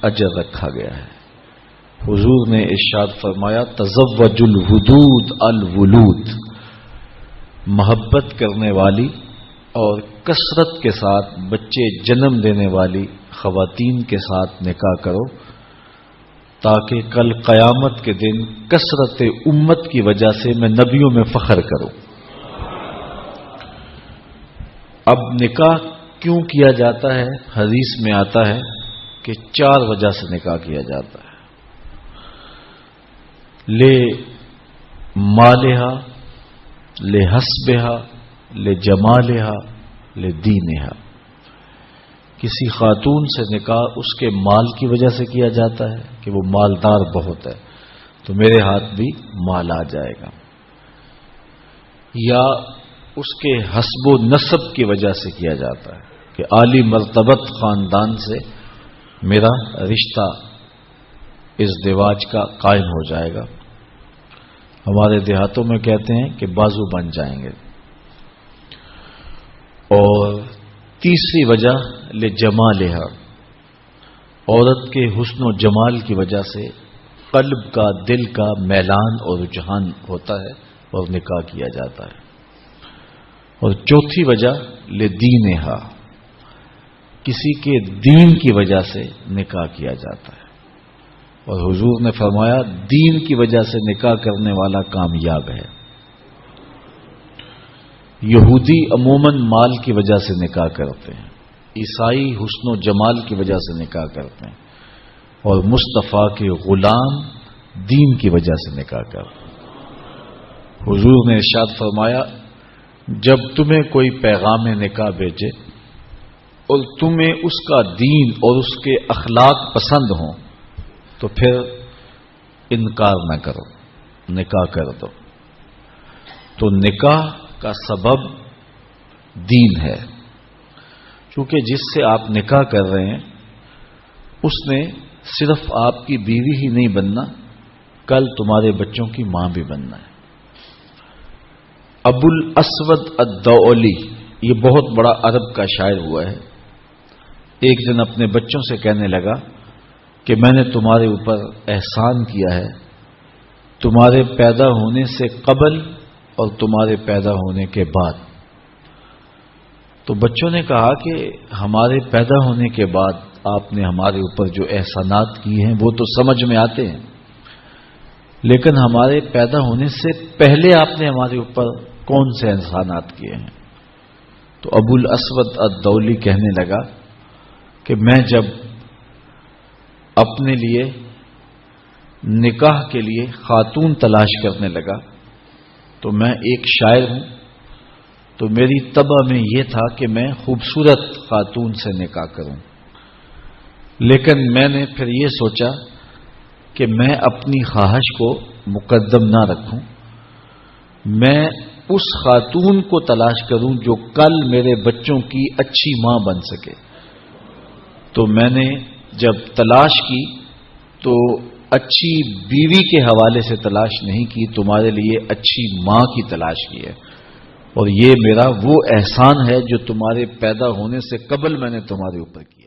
اجر رکھا گیا ہے۔ حضور نے ارشاد فرمایا تزوج الودود الولود، محبت کرنے والی اور کثرت کے ساتھ بچے جنم دینے والی خواتین کے ساتھ نکاح کرو تاکہ کل قیامت کے دن کثرت امت کی وجہ سے میں نبیوں میں فخر کروں۔ اب نکاح کیوں کیا جاتا ہے؟ حدیث میں آتا ہے کہ 4 وجہ سے نکاح کیا جاتا ہے۔ لے مالہا، لے حسبہا، لے جمالہا، لے دینہا۔ کسی خاتون سے نکاح اس کے مال کی وجہ سے کیا جاتا ہے کہ وہ مالدار بہت ہے تو میرے ہاتھ بھی مال آ جائے گا، یا اس کے حسب و نسب کی وجہ سے کیا جاتا ہے کہ عالی مرتبت خاندان سے میرا رشتہ ازدواج کا قائم ہو جائے گا۔ ہمارے دیہاتوں میں کہتے ہیں کہ بازو بن جائیں گے۔ اور تیسری وجہ لجمالہا، عورت کے حسن و جمال کی وجہ سے قلب کا، دل کا میلان اور رجحان ہوتا ہے اور نکاح کیا جاتا ہے۔ اور چوتھی وجہ لدینہا، کسی کے دین کی وجہ سے نکاح کیا جاتا ہے، اور حضور نے فرمایا دین کی وجہ سے نکاح کرنے والا کامیاب ہے۔ یہودی عموماً مال کی وجہ سے نکاح کرتے ہیں، عیسائی حسن و جمال کی وجہ سے نکاح کرتے ہیں، اور مصطفیٰ کے غلام دین کی وجہ سے نکاح کرتے ہیں۔ حضور نے ارشاد فرمایا جب تمہیں کوئی پیغام نکاح بھیجے اور تمہیں اس کا دین اور اس کے اخلاق پسند ہوں تو پھر انکار نہ کرو، نکاح کر دو۔ تو نکاح کا سبب دین ہے، چونکہ جس سے آپ نکاح کر رہے ہیں اس نے صرف آپ کی بیوی ہی نہیں بننا، کل تمہارے بچوں کی ماں بھی بننا ہے۔ ابو الاسود الدؤلی، یہ بہت بڑا عرب کا شاعر ہوا ہے، ایک دن اپنے بچوں سے کہنے لگا کہ میں نے تمہارے اوپر احسان کیا ہے، تمہارے پیدا ہونے سے قبل اور تمہارے پیدا ہونے کے بعد۔ تو بچوں نے کہا کہ ہمارے پیدا ہونے کے بعد آپ نے ہمارے اوپر جو احسانات کیے ہیں وہ تو سمجھ میں آتے ہیں، لیکن ہمارے پیدا ہونے سے پہلے آپ نے ہمارے اوپر کون سے احسانات کیے ہیں؟ تو ابو الاسود الدؤلی کہنے لگا کہ میں جب اپنے لیے نکاح کے لیے خاتون تلاش کرنے لگا تو میں ایک شاعر ہوں، تو میری طبع میں یہ تھا کہ میں خوبصورت خاتون سے نکاح کروں، لیکن میں نے پھر یہ سوچا کہ میں اپنی خواہش کو مقدم نہ رکھوں، میں اس خاتون کو تلاش کروں جو کل میرے بچوں کی اچھی ماں بن سکے۔ تو میں نے جب تلاش کی تو اچھی بیوی کے حوالے سے تلاش نہیں کی، تمہارے لیے اچھی ماں کی تلاش کی ہے، اور یہ میرا وہ احسان ہے جو تمہارے پیدا ہونے سے قبل میں نے تمہارے اوپر کیا۔